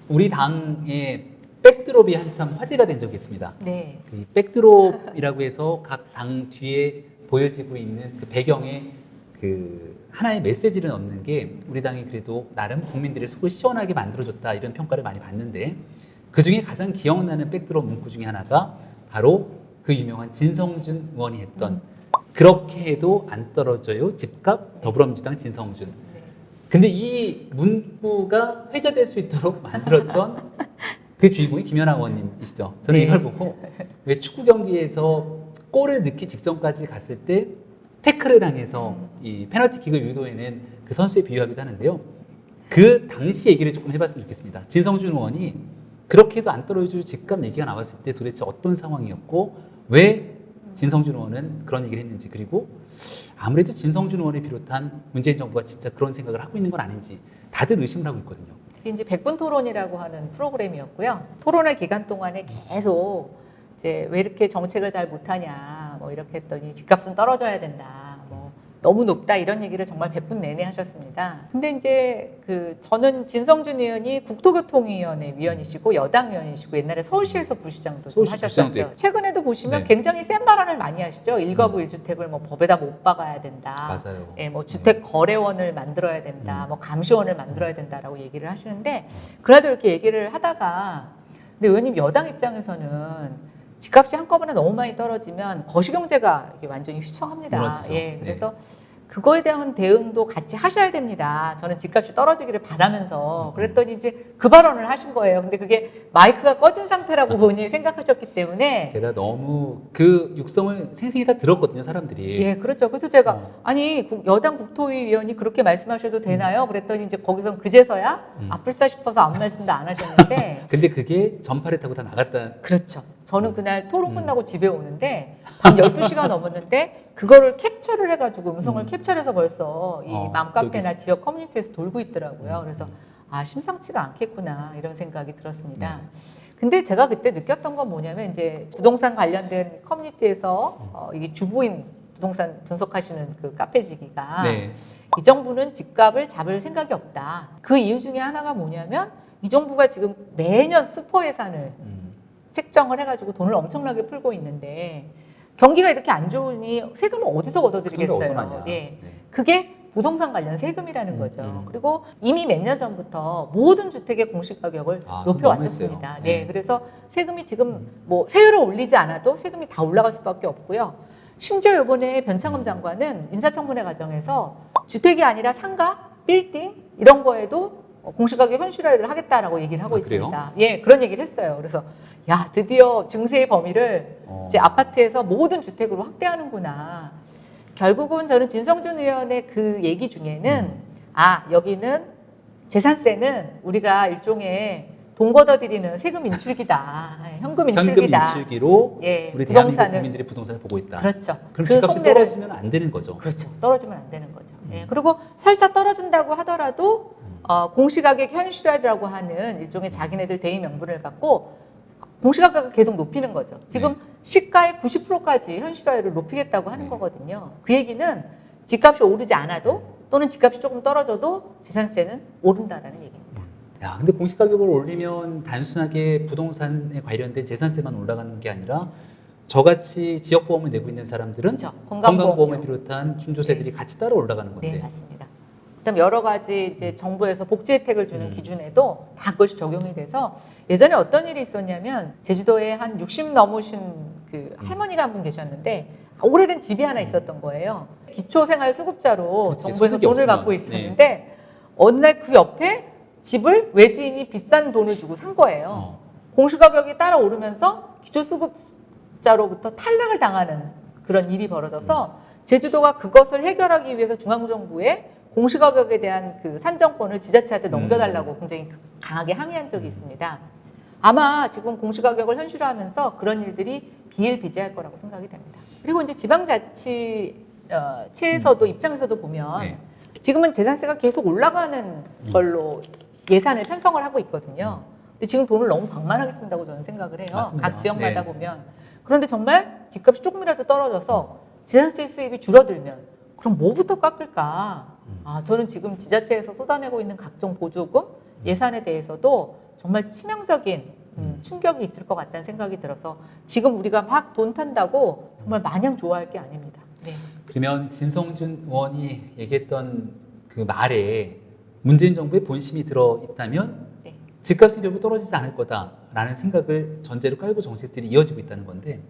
우리 당의 백드롭이 한참 화제가 된 적이 있습니다. 네. 그 백드롭이라고 해서 각 당 뒤에 보여지고 있는 그 배경에 그 하나의 메시지를 넣는 게 우리 당이 그래도 나름 국민들의 속을 시원하게 만들어줬다 이런 평가를 많이 받는데 그 중에 가장 기억나는 백드롭 문구 중에 하나가 바로 그 유명한 진성준 의원이 했던 그렇게 해도 안 떨어져요 집값 더불어민주당 진성준. 네. 근데 이 문구가 회자될 수 있도록 만들었던 그 주인공이 김연아 의원님이시죠. 저는 네. 이걸 보고 왜 축구 경기에서 골을 넣기 직전까지 갔을 때 태클을 당해서 이 페널티킥을 유도해낸 그 선수에 비유하기도 하는데요. 그 당시 얘기를 조금 해봤으면 좋겠습니다. 진성준 의원이 그렇게 해도 안 떨어질 집값 얘기가 나왔을 때 도대체 어떤 상황이었고 왜 진성준 의원은 그런 얘기를 했는지 그리고 아무래도 진성준 의원을 비롯한 문재인 정부가 진짜 그런 생각을 하고 있는 건 아닌지 다들 의심을 하고 있거든요. 그게 이제 100분 토론이라고 하는 프로그램이었고요. 토론회 기간 동안에 계속 이제 왜 이렇게 정책을 잘 못하냐 뭐 이렇게 했더니 집값은 떨어져야 된다. 뭐 너무 높다 이런 얘기를 정말 100분 내내 하셨습니다. 근데 이제 저는 진성준 의원이 국토교통위원회 위원이시고 여당 의원이시고 옛날에 서울시에서 부시장도 좀 서울시 하셨었죠. 부시장도 최근에도 보시면 네. 굉장히 센 발언을 많이 하시죠. 1가구 1주택을 뭐 법에다 못 박아야 된다. 맞아요. 예, 뭐 주택 거래원을 만들어야 된다. 뭐 감시원을 만들어야 된다라고 얘기를 하시는데 그래도 이렇게 얘기를 하다가 근데 의원님 여당 입장에서는 집값이 한꺼번에 너무 많이 떨어지면 거시경제가 이게 완전히 휘청합니다. 무너지죠. 예, 그래서 그거에 대한 대응도 같이 하셔야 됩니다. 저는 집값이 떨어지기를 바라면서 그랬더니 이제 그 발언을 하신 거예요. 근데 그게 마이크가 꺼진 상태라고 본인이 생각하셨기 때문에 게다가 너무 그 육성을 생생히 다 들었거든요, 사람들이. 예, 그렇죠. 그래서 제가 아니 여당 국토위 위원이 그렇게 말씀하셔도 되나요? 그랬더니 이제 거기선 그제서야 아플싸 싶어서 아무 말씀도 안 하셨는데 근데 그게 전파를 타고 다 나갔다. 그렇죠. 저는 그날 토론 끝나고 집에 오는데 밤 12시가 넘었는데 그거를 캡처를 해가지고 음성을 캡처해서 벌써 이 맘카페나 지역 커뮤니티에서 돌고 있더라고요. 그래서 아 심상치가 않겠구나 이런 생각이 들었습니다. 근데 제가 그때 느꼈던 건 뭐냐면 이제 부동산 관련된 커뮤니티에서 이게 주부인 부동산 분석하시는 그 카페지기가 네. 이 정부는 집값을 잡을 생각이 없다. 그 이유 중에 하나가 뭐냐면 이 정부가 지금 매년 슈퍼 예산을 책정을 해가지고 돈을 엄청나게 풀고 있는데 경기가 이렇게 안 좋으니 세금을 어디서 그 돈을 어디서 얻어드리겠어요. 나냐. 예. 네. 그게 부동산 관련 세금이라는 거죠. 그리고 이미 몇 년 전부터 모든 주택의 공시가격을 높여왔었습니다. 너무했어요. 네. 네. 그래서 세금이 지금 뭐 세율을 올리지 않아도 세금이 다 올라갈 수밖에 없고요. 심지어 이번에 변창흠 장관은 인사청문회 과정에서 주택이 아니라 상가, 빌딩 이런 거에도 공시가격 현실화를 하겠다라고 얘기를 하고 그래요? 있습니다. 예, 그런 얘기를 했어요. 그래서 야 드디어 증세의 범위를 이제 아파트에서 모든 주택으로 확대하는구나. 결국은 저는 진성준 의원의 그 얘기 중에는 아 여기는 재산세는 우리가 일종의 돈 걷어들이는 세금 인출기다, 현금 인출기다. 현금 인출기로 예, 우리 부동산을- 대한민국 국민들이 부동산을 보고 있다. 그렇죠. 그럼 그 집값이 속내를- 떨어지면 안 되는 거죠. 그렇죠. 떨어지면 안 되는 거죠. 예, 그리고 설사 떨어진다고 하더라도 공시가격 현실화라고 하는 일종의 자기네들 대의 명분을 갖고 공시가격을 계속 높이는 거죠. 지금 시가의 90%까지 현실화율을 높이겠다고 하는 거거든요. 그 얘기는 집값이 오르지 않아도 또는 집값이 조금 떨어져도 재산세는 오른다라는 얘기입니다. 야, 근데 공시가격을 올리면 단순하게 부동산에 관련된 재산세만 올라가는 게 아니라 저같이 지역보험을 내고 있는 사람들은 그렇죠. 건강보험을 비롯한 중조세들이 같이 따라 올라가는 건데. 네, 맞습니다. 그다음 여러 가지 이제 정부에서 복지 혜택을 주는 기준에도 다 그것이 적용이 돼서 예전에 어떤 일이 있었냐면 제주도에 한 60 넘으신 그 할머니가 한 분 계셨는데 오래된 집이 하나 있었던 거예요. 기초생활수급자로 그렇지, 정부에서 소득이 돈을 없으면. 받고 있었는데 어느 날 그 옆에 집을 외지인이 비싼 돈을 주고 산 거예요. 공시가격이 따라 오르면서 기초수급자로부터 탈락을 당하는 그런 일이 벌어져서 제주도가 그것을 해결하기 위해서 중앙정부에 공시가격에 대한 그 산정권을 지자체한테 넘겨달라고 굉장히 강하게 항의한 적이 있습니다. 아마 지금 공시가격을 현실화하면서 그런 일들이 비일비재할 거라고 생각이 됩니다. 그리고 이제 지방자치체에서도 입장에서도 보면 네. 지금은 재산세가 계속 올라가는 걸로 예산을 편성을 하고 있거든요. 근데 지금 돈을 너무 방만하게 쓴다고 저는 생각을 해요. 맞습니다. 각 지역마다 네. 보면. 그런데 정말 집값이 조금이라도 떨어져서 재산세 수입이 줄어들면 그럼 뭐부터 깎을까? 아, 저는 지금 지자체에서 쏟아내고 있는 각종 보조금, 예산에 대해서도 정말 치명적인 충격이 있을 것 같다는 생각이 들어서 지금 우리가 막 돈 탄다고 정말 마냥 좋아할 게 아닙니다. 네. 그러면 진성준 의원이 얘기했던 그 말에 문재인 정부의 본심이 들어 있다면 네. 집값이 결국 떨어지지 않을 거다라는 생각을 전제로 깔고 정책들이 이어지고 있다는 건데,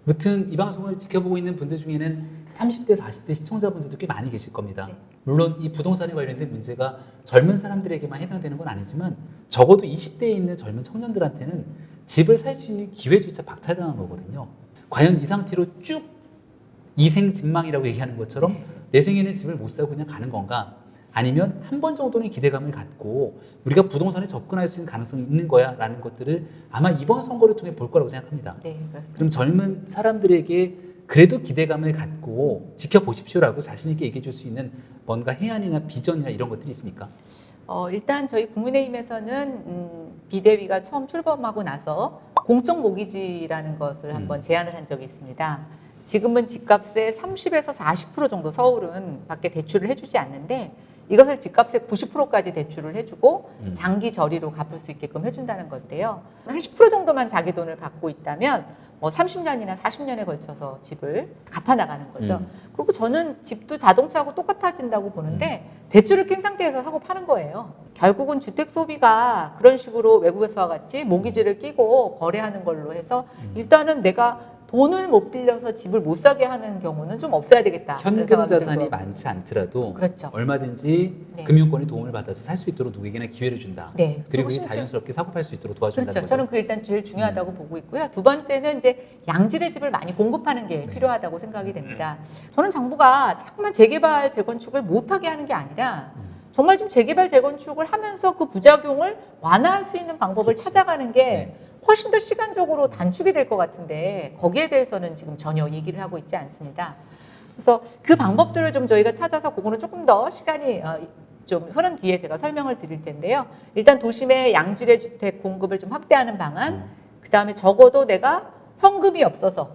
무튼 이 방송을 지켜보고 있는 분들 중에는 30대, 40대 시청자분들도 꽤 많이 계실 겁니다. 네. 물론 이 부동산에 관련된 문제가 젊은 사람들에게만 해당되는 건 아니지만 적어도 20대에 있는 젊은 청년들한테는 집을 살 수 있는 기회조차 박탈당한 거거든요. 과연 이 상태로 쭉 이생진망이라고 얘기하는 것처럼 내 생에는 집을 못 사고 그냥 가는 건가? 아니면 한 번 정도는 기대감을 갖고 우리가 부동산에 접근할 수 있는 가능성이 있는 거야 라는 것들을 아마 이번 선거를 통해 볼 거라고 생각합니다. 네, 그렇습니다. 그럼 젊은 사람들에게 그래도 기대감을 갖고 지켜보십시오라고 자신 있게 얘기해 줄 수 있는 뭔가 해안이나 비전이나 이런 것들이 있습니까? 일단 저희 국민의힘에서는 비대위가 처음 출범하고 나서 공적 모기지라는 것을 한번 제안을 한 적이 있습니다. 지금은 집값의 30에서 40% 정도 서울은 밖에 대출을 해주지 않는데 이것을 집값의 90%까지 대출을 해주고 장기 저리로 갚을 수 있게끔 해준다는 건데요. 한 10% 정도만 자기 돈을 갖고 있다면 뭐 30년이나 40년에 걸쳐서 집을 갚아나가는 거죠. 그리고 저는 집도 자동차하고 똑같아진다고 보는데 대출을 낀 상태에서 사고 파는 거예요. 결국은 주택 소비가 그런 식으로 외국에서와 같이 모기지를 끼고 거래하는 걸로 해서 일단은 내가 돈을 못 빌려서 집을 못 사게 하는 경우는 좀 없어야 되겠다. 현금 자산이 많지 않더라도 그렇죠. 얼마든지 네. 금융권의 도움을 받아서 살 수 있도록 누구에게나 기회를 준다. 네. 그리고 조금씩 자연스럽게 사고 팔 수 있도록 도와준다는 그렇죠. 거죠. 저는 그게 일단 제일 중요하다고 보고 있고요. 두 번째는 이제 양질의 집을 많이 공급하는 게 필요하다고 생각이 됩니다. 저는 정부가 자꾸만 재개발, 재건축을 못하게 하는 게 아니라 정말 좀 재개발, 재건축을 하면서 그 부작용을 완화할 수 있는 방법을 찾아가는 게 훨씬 더 시간적으로 단축이 될 것 같은데 거기에 대해서는 지금 전혀 얘기를 하고 있지 않습니다. 그래서 그 방법들을 좀 저희가 찾아서 그거는 조금 더 시간이 좀 흐른 뒤에 제가 설명을 드릴 텐데요. 일단 도심의 양질의 주택 공급을 좀 확대하는 방안, 그 다음에 적어도 내가 현금이 없어서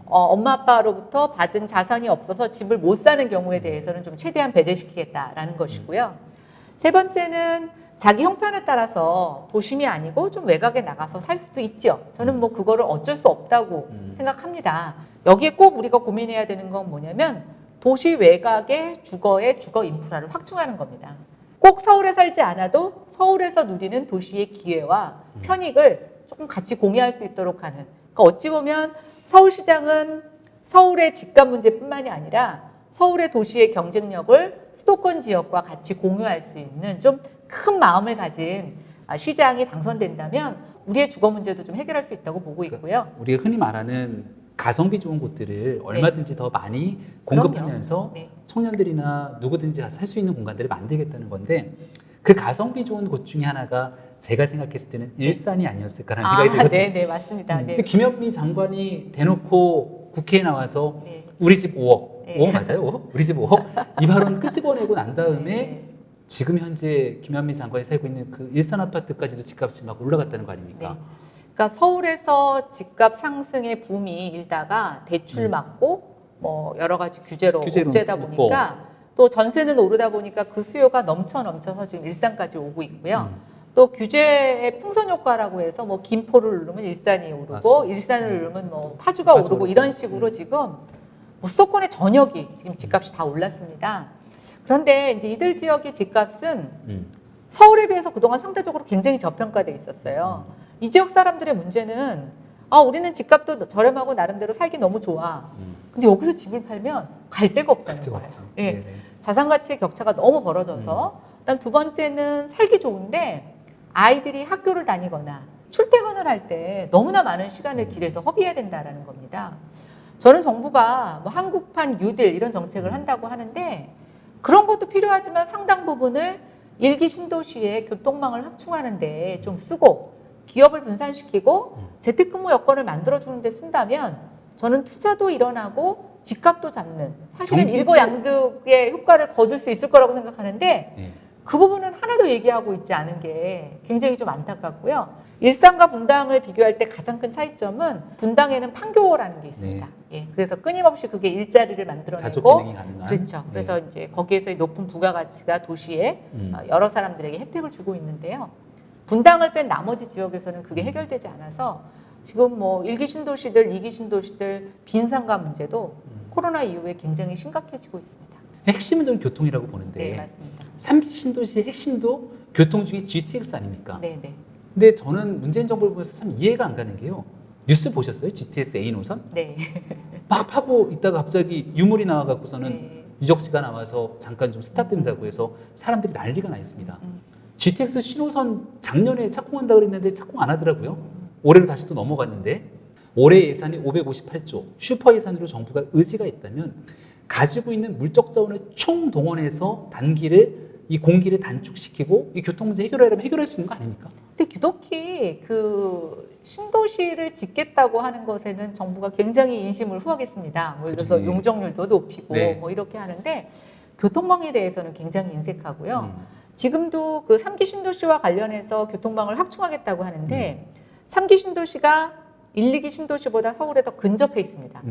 엄마 아빠로부터 받은 자산이 없어서 집을 못 사는 경우에 대해서는 좀 최대한 배제시키겠다라는 것이고요. 세 번째는 자기 형편에 따라서 도심이 아니고 좀 외곽에 나가서 살 수도 있죠. 저는 뭐 그거를 어쩔 수 없다고 생각합니다. 여기에 꼭 우리가 고민해야 되는 건 뭐냐면 도시 외곽의 주거 인프라를 확충하는 겁니다. 꼭 서울에 살지 않아도 서울에서 누리는 도시의 기회와 편익을 조금 같이 공유할 수 있도록 하는. 그러니까 어찌 보면 서울시장은 서울의 집값 문제뿐만이 아니라 서울의 도시의 경쟁력을 수도권 지역과 같이 공유할 수 있는 좀 큰 마음을 가진 시장이 당선된다면 우리의 주거 문제도 좀 해결할 수 있다고 보고 있고요. 우리가 흔히 말하는 가성비 좋은 곳들을 얼마든지 더 많이 공급하면서 네. 청년들이나 누구든지 살 수 있는 공간들을 만들겠다는 건데, 그 가성비 좋은 곳 중에 하나가 제가 생각했을 때는 일산이 아니었을까라는 생각이 들거든요. 네, 맞습니다. 네. 근데 김현미 장관이 대놓고 국회에 나와서 네. 우리 집 5억, 네. 5억 맞아요? 5억? 우리 집 5억? 이 발언 끄집어내고 난 다음에 네. 지금 현재 김현미 장관이 살고 있는 그 일산 아파트까지도 집값이 막 올라갔다는 거 아닙니까? 네. 그러니까 서울에서 집값 상승의 붐이 일다가 대출 맞고 뭐 여러 가지 규제로 억제다 보니까 또 전세는 오르다 보니까 그 수요가 넘쳐서 지금 일산까지 오고 있고요. 또 규제의 풍선 효과라고 해서 뭐 김포를 누르면 일산이 오르고 맞습니다. 일산을 누르면 뭐 파주가 오르고 이런 식으로 지금 뭐 수도권의 전역이 지금 집값이 다 올랐습니다. 그런데 이제 이들 지역의 집값은 서울에 비해서 그동안 상대적으로 굉장히 저평가돼 있었어요. 이 지역 사람들의 문제는 우리는 집값도 저렴하고 나름대로 살기 너무 좋아. 근데 여기서 집을 팔면 갈 데가 없다는 거예요. 예. 자산 가치의 격차가 너무 벌어져서 그다음 두 번째는 살기 좋은데 아이들이 학교를 다니거나 출퇴근을 할 때 너무나 많은 시간을 길에서 허비해야 된다라는 겁니다. 저는 정부가 뭐 한국판 뉴딜 이런 정책을 한다고 하는데 그런 것도 필요하지만 상당 부분을 일기 신도시의 교통망을 확충하는 데 좀 쓰고 기업을 분산시키고 재택근무 여건을 만들어주는 데 쓴다면 저는 투자도 일어나고 집값도 잡는 사실은 일거양득의 효과를 거둘 수 있을 거라고 생각하는데 그 부분은 하나도 얘기하고 있지 않은 게 굉장히 좀 안타깝고요. 일산과 분당을 비교할 때 가장 큰 차이점은 분당에는 판교라는 게 있습니다. 예, 그래서 끊임없이 그게 일자리를 만들어내고 자족 기능이 가능한. 그렇죠. 그래서 이제 거기에서의 높은 부가가치가 도시에 여러 사람들에게 혜택을 주고 있는데요. 분당을 뺀 나머지 지역에서는 그게 해결되지 않아서 지금 뭐 1기 신도시들, 2기 신도시들 빈상가 문제도 코로나 이후에 굉장히 심각해지고 있습니다. 핵심은 저는 교통이라고 보는데 네, 맞습니다. 3기 신도시의 핵심도 교통 중에 GTX 아닙니까? 네, 네. 근데 저는 문재인 정부를 보면서 참 이해가 안 가는 게요. 뉴스 보셨어요? GTX A 노선? 네. 막 파고 있다가 갑자기 유물이 나와갖고서는 네. 유적지가 나와서 잠깐 좀 스탑된다고 해서 사람들이 난리가 나 있습니다. GTX 신호선 작년에 착공한다고 그랬는데 착공 안 하더라고요. 올해로 다시 또 넘어갔는데 올해 예산이 558조 슈퍼 예산으로 정부가 의지가 있다면 가지고 있는 물적 자원을 총동원해서 이 공기를 단축시키고 이 교통 문제 해결하려면 해결할 수 있는 거 아닙니까? 근데 유독히 그 신도시를 짓겠다고 하는 것에는 정부가 굉장히 인심을 후하겠습니다. 뭐 예를 들어서 그치. 용적률도 높이고 네. 뭐 이렇게 하는데 교통망에 대해서는 굉장히 인색하고요. 지금도 그 3기 신도시와 관련해서 교통망을 확충하겠다고 하는데 3기 신도시가 1, 2기 신도시보다 서울에 더 근접해 있습니다.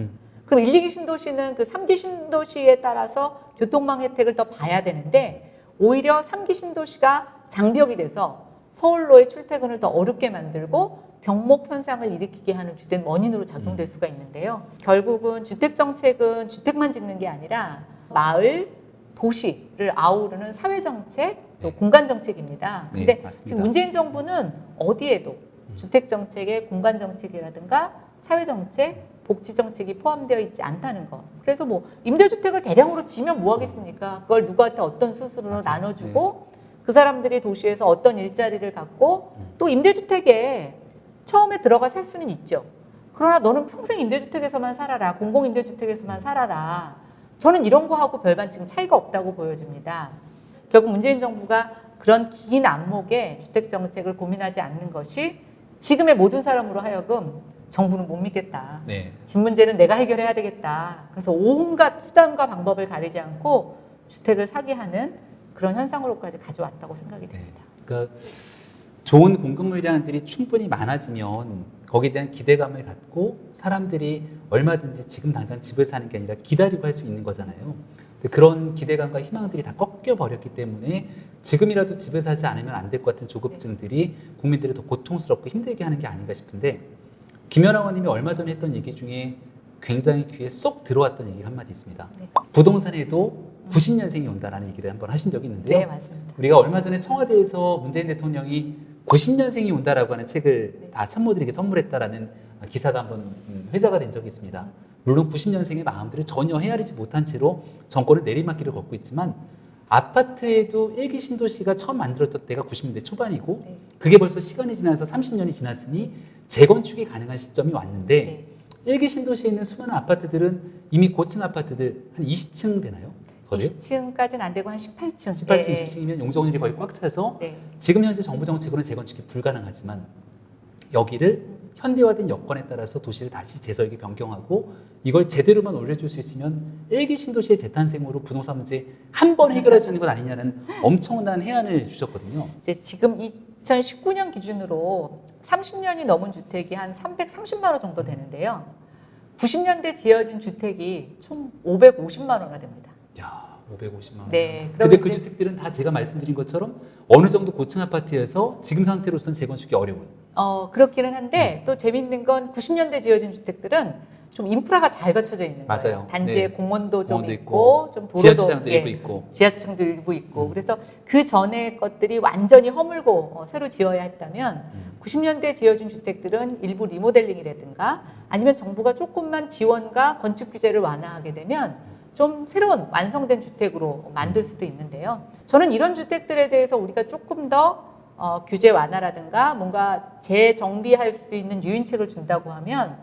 그럼 1, 2기 신도시는 그 3기 신도시에 따라서 교통망 혜택을 더 봐야 되는데 오히려 3기 신도시가 장벽이 돼서 서울로의 출퇴근을 더 어렵게 만들고 병목 현상을 일으키게 하는 주된 원인으로 작용될 수가 있는데요. 결국은 주택 정책은 주택만 짓는 게 아니라 마을, 도시를 아우르는 사회 정책, 또 네. 공간 정책입니다. 네, 근데 맞습니다. 지금 문재인 정부는 어디에도 주택 정책에 공간 정책이라든가 사회 정책, 복지 정책이 포함되어 있지 않다는 것. 그래서 뭐 임대주택을 대량으로 지면 뭐 하겠습니까? 그걸 누구한테 어떤 수수료로 맞아요. 나눠주고 그 사람들이 도시에서 어떤 일자리를 갖고 또 임대주택에 처음에 들어가 살 수는 있죠. 그러나 너는 평생 임대주택에서만 살아라. 공공임대주택에서만 살아라. 저는 이런 거하고 별반 지금 차이가 없다고 보여집니다. 결국 문재인 정부가 그런 긴 안목의 주택 정책을 고민하지 않는 것이 지금의 모든 사람으로 하여금 정부는 못 믿겠다. 네. 집 문제는 내가 해결해야 되겠다. 그래서 온갖 수단과 방법을 가리지 않고 주택을 사게 하는 그런 현상으로까지 가져왔다고 생각이 됩니다. 그러니까 좋은 공급 물량들이 충분히 많아지면 거기에 대한 기대감을 갖고 사람들이 얼마든지 지금 당장 집을 사는 게 아니라 기다리고 할 수 있는 거잖아요. 근데 그런 기대감과 희망들이 다 꺾여 버렸기 때문에 지금이라도 집을 사지 않으면 안 될 것 같은 조급증들이 국민들을 더 고통스럽고 힘들게 하는 게 아닌가 싶은데 김연아 의원님이 얼마 전에 했던 얘기 중에 굉장히 귀에 쏙 들어왔던 얘기가 한마디 있습니다. 네. 부동산에도 90년생이 온다라는 얘기를 한번 하신 적이 있는데요. 네, 맞습니다. 우리가 얼마 전에 청와대에서 문재인 대통령이 90년생이 온다라고 하는 책을 네. 다 참모들에게 선물했다라는 기사가 한번 회자가 된 적이 있습니다. 물론 90년생의 마음들을 전혀 헤아리지 못한 채로 정권은 내리막길을 걷고 있지만 아파트에도 1기 신도시가 처음 만들었던 때가 90년대 초반이고 네. 그게 벌써 시간이 지나서 30년이 지났으니 재건축이 가능한 시점이 왔는데 네. 1기 신도시에 있는 수많은 아파트들은 이미 고층 아파트들 한 20층 되나요? 거래요? 20층까지는 안 되고 한 18층. 18층, 네. 20층이면 용적률이 거의 꽉 차서 네. 지금 현재 정부 정책으로는 재건축이 불가능하지만 여기를 현대화된 여건에 따라서 도시를 다시 재설계 변경하고 이걸 제대로만 올려줄 수 있으면 1기 신도시의 재탄생으로 부동산 문제 한 번 해결할 수 있는 것 아니냐는 엄청난 해안을 주셨거든요. 이제 지금 2019년 기준으로 30년이 넘은 주택이 한 330만 원 정도 되는데요. 90년대 지어진 주택이 총 550만 원이나 됩니다. 야, 550만 원. 네. 근데 그러면 그 이제 주택들은 다 제가 말씀드린 것처럼 어느 정도 고층 아파트에서 지금 상태로서는 재건축이 어려운. 그렇기는 한데 또 재밌는 건 90년대 지어진 주택들은 좀 인프라가 잘 갖춰져 있는 거예요. 맞아요. 단지에 네. 공원도 좀 공원도 있고, 좀 도로도 지하주차장도 예, 일부 있고. 지하주차장도 일부 있고. 그래서 그 전에 것들이 완전히 허물고 새로 지어야 했다면 90년대 지어진 주택들은 일부 리모델링이라든가 아니면 정부가 조금만 지원과 건축 규제를 완화하게 되면 좀 새로운 완성된 주택으로 만들 수도 있는데요. 저는 이런 주택들에 대해서 우리가 조금 더 규제 완화라든가 뭔가 재정비할 수 있는 유인책을 준다고 하면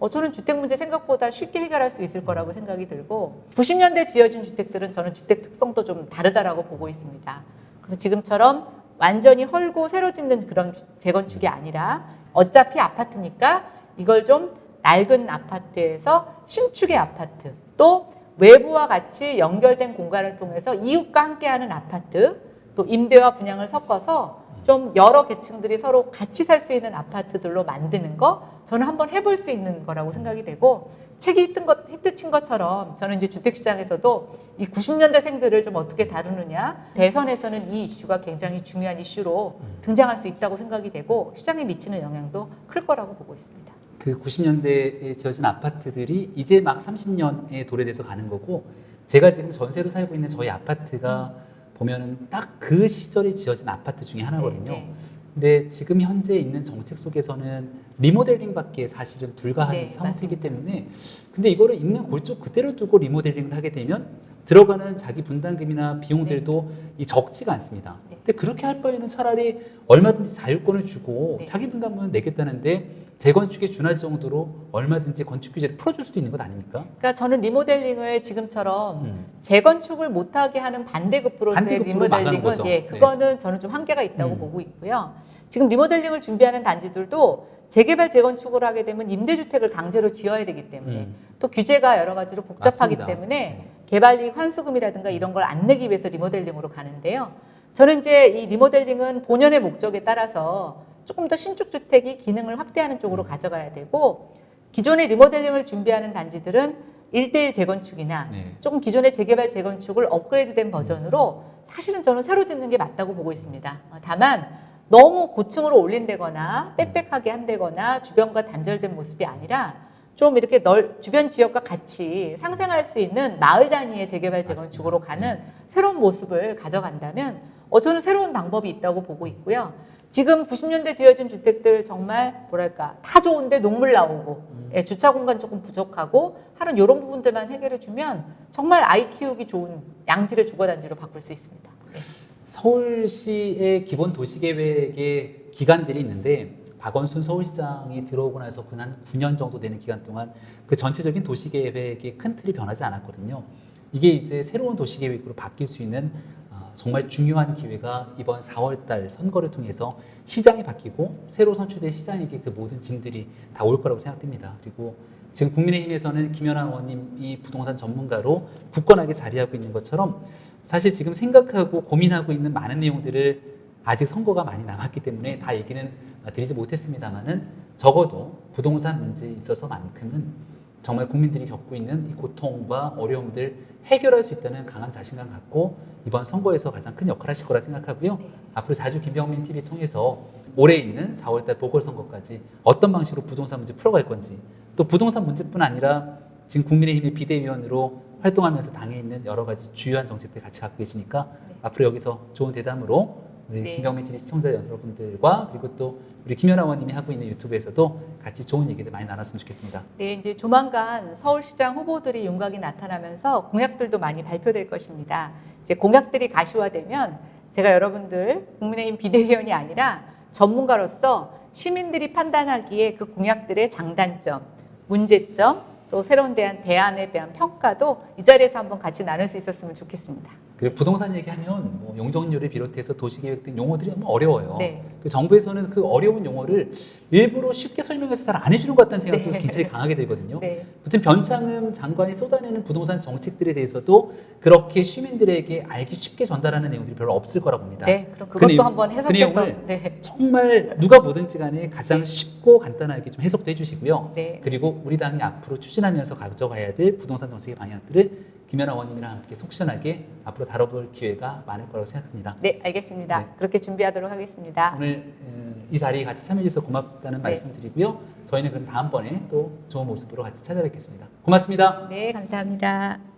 저는 주택 문제 생각보다 쉽게 해결할 수 있을 거라고 생각이 들고 90년대 지어진 주택들은 저는 주택 특성도 좀 다르다라고 보고 있습니다. 그래서 지금처럼 완전히 헐고 새로 짓는 그런 재건축이 아니라 어차피 아파트니까 이걸 좀 낡은 아파트에서 신축의 아파트 또 외부와 같이 연결된 공간을 통해서 이웃과 함께하는 아파트 또 임대와 분양을 섞어서 좀 여러 계층들이 서로 같이 살 수 있는 아파트들로 만드는 거 저는 한번 해볼 수 있는 거라고 생각이 되고 책이 히트 친 것처럼 저는 이제 주택시장에서도 이 90년대생들을 좀 어떻게 다루느냐 대선에서는 이 이슈가 굉장히 중요한 이슈로 등장할 수 있다고 생각이 되고 시장에 미치는 영향도 클 거라고 보고 있습니다. 그 90년대에 지어진 아파트들이 이제 막 30년에 도래돼서 가는 거고 제가 지금 전세로 살고 있는 저희 아파트가 보면은 딱 그 시절에 지어진 아파트 중에 하나거든요. 네. 근데 지금 현재 있는 정책 속에서는 리모델링밖에 사실은 불가한 네, 상태이기 맞습니다. 때문에 근데 이거를 있는 골조 그대로 두고 리모델링을 하게 되면 들어가는 자기 분담금이나 비용들도 이 적지가 않습니다. 네. 근데 그렇게 할 바에는 차라리 얼마든지 자율권을 주고 네. 자기 분담금을 내겠다는데 재건축에 준할 정도로 얼마든지 건축 규제를 풀어줄 수도 있는 것 아닙니까? 그러니까 저는 리모델링을 지금처럼 재건축을 못하게 하는 반대급부로서의 반대급부로 막아놓은 거죠. 리모델링은 그거는 저는 좀 한계가 있다고 보고 있고요. 지금 리모델링을 준비하는 단지들도 재개발 재건축을 하게 되면 임대주택을 강제로 지어야 되기 때문에 또 규제가 여러 가지로 복잡하기 맞습니다. 때문에 네. 개발이익 환수금이라든가 이런 걸 안 내기 위해서 리모델링으로 가는데요. 저는 이제 이 리모델링은 본연의 목적에 따라서 조금 더 신축주택이 기능을 확대하는 쪽으로 가져가야 되고 기존의 리모델링을 준비하는 단지들은 1대1 재건축이나 네. 조금 기존의 재개발 재건축을 업그레이드된 버전으로 사실은 저는 새로 짓는 게 맞다고 보고 있습니다. 다만 너무 고층으로 올린다거나 빽빽하게 한다거나 주변과 단절된 모습이 아니라 좀 이렇게 주변 지역과 같이 상생할 수 있는 마을 단위의 재개발 재건축으로 가는 새로운 모습을 가져간다면 저는 새로운 방법이 있다고 보고 있고요. 지금 90년대 지어진 주택들 정말 뭐랄까 다 좋은데 녹물 나오고 주차 공간 조금 부족하고 하는 이런 부분들만 해결해 주면 정말 아이 키우기 좋은 양질의 주거단지로 바꿀 수 있습니다. 네. 서울시의 기본 도시계획의 기간들이 있는데 박원순 서울시장이 들어오고 나서 한 9년 정도 되는 기간 동안 그 전체적인 도시계획의 큰 틀이 변하지 않았거든요. 이게 이제 새로운 도시계획으로 바뀔 수 있는 정말 중요한 기회가 이번 4월달 선거를 통해서 시장이 바뀌고 새로 선출된 시장에게 그 모든 짐들이 다 올 거라고 생각됩니다. 그리고 지금 국민의힘에서는 김연아 의원님이 부동산 전문가로 굳건하게 자리하고 있는 것처럼 사실 지금 생각하고 고민하고 있는 많은 내용들을 아직 선거가 많이 남았기 때문에 다 얘기는 드리지 못했습니다만은 적어도 부동산 문제에 있어서만큼은 정말 국민들이 겪고 있는 이 고통과 어려움들 해결할 수 있다는 강한 자신감 갖고 이번 선거에서 가장 큰 역할을 하실 거라 생각하고요. 네. 앞으로 자주 김병민 TV 통해서 올해 있는 4월달 보궐선거까지 어떤 방식으로 부동산 문제 풀어갈 건지 또 부동산 문제뿐 아니라 지금 국민의힘의 비대위원으로 활동하면서 당에 있는 여러 가지 주요한 정책들 같이 갖고 계시니까 네. 앞으로 여기서 좋은 대담으로 우리 네. 김병민 TV 시청자 여러분들과 그리고 또 우리 김연아 의원님이 하고 있는 유튜브에서도 같이 좋은 얘기들 많이 나눴으면 좋겠습니다. 네, 이제 조만간 서울시장 후보들이 윤곽이 나타나면서 공약들도 많이 발표될 것입니다. 이제 공약들이 가시화되면 제가 여러분들 국민의힘 비대위원이 아니라 전문가로서 시민들이 판단하기에 그 공약들의 장단점, 문제점, 또 새로운 대안에 대한 평가도 이 자리에서 한번 같이 나눌 수 있었으면 좋겠습니다. 그리고 부동산 얘기하면 뭐 용적률을 비롯해서 도시계획 등 용어들이 너무 어려워요. 네. 그 정부에서는 그 어려운 용어를 일부러 쉽게 설명해서 잘 안 해주는 것 같다는 생각도 네. 굉장히 강하게 들거든요. 네. 무튼 변창흠 장관이 쏟아내는 부동산 정책들에 대해서도 그렇게 시민들에게 알기 쉽게 전달하는 내용들이 별로 없을 거라 봅니다. 네, 그럼 그 그것도 내용, 한번 그 해석해서 내용을 네. 정말 누가 뭐든지 간에 가장 쉽고 간단하게 좀 해석도 해주시고요. 네. 그리고 우리 당이 앞으로 추진하면서 가져가야 될 부동산 정책의 방향들을 김연아 의원님이랑 함께 속 시원하게 앞으로 다뤄볼 기회가 많을 거라고 생각합니다. 네, 알겠습니다. 네. 그렇게 준비하도록 하겠습니다. 오늘 이 자리에 같이 참여해 주셔서 고맙다는 네. 말씀 드리고요. 저희는 그럼 다음번에 또 좋은 모습으로 같이 찾아뵙겠습니다. 고맙습니다. 네, 감사합니다.